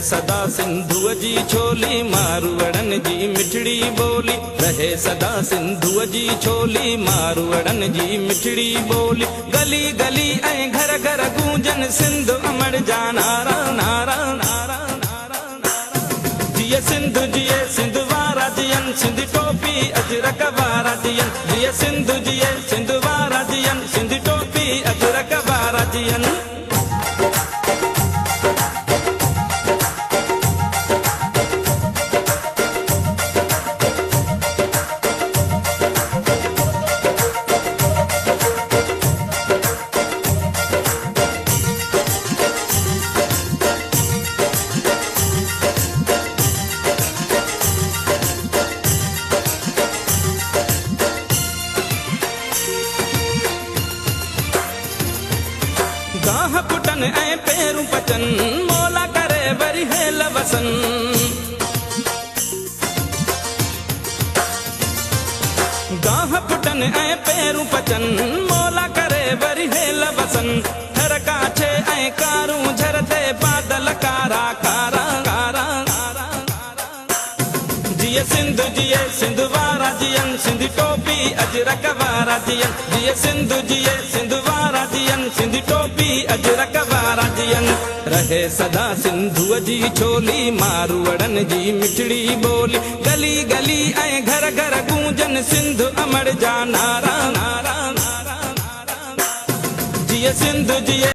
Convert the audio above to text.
सदा सिंधुअ जी छोली मारवड़न जी मिठड़ी बोली। रहे सदा सिंधुअ जी छोली मारवड़न जी मिठड़ी बोली। गली गली ऐं घर घर गूंजन सिंध अमर जा नारा नारा नारा नारा नारा। जिए सिंधु जिए सिंध वारा जियन सिंध टोपी अजरक वारा जियन। जिए सिंधु जिए सिंध वारा जियन सिंध टोपी अजरक वारा जियन। गाह पुटन ऐं पेरूं पचन मोला करे वरी हेल वसन। गाह पुटन ऐं पेरूं पचन मोला करे वरी हेल वसन। हर काछे ऐं कारूं झरते बादल कारा कारा कारा कारा कारा। जिए सिंध जिए सिंध वारा जियन सिंध टोपी अजरक वारा जियन। जिए सिंधु जिए सिंध वारा जियन सिंध टोपी अजरक वारा जियन। रहे सदा सिंधुअ जी छोली मारवड़न जी मिठड़ी बोली। गली गली ऐं घर घर गूंजन सिंध अमर जा नारा नारा नारा नारा। जिए सिंधु जिए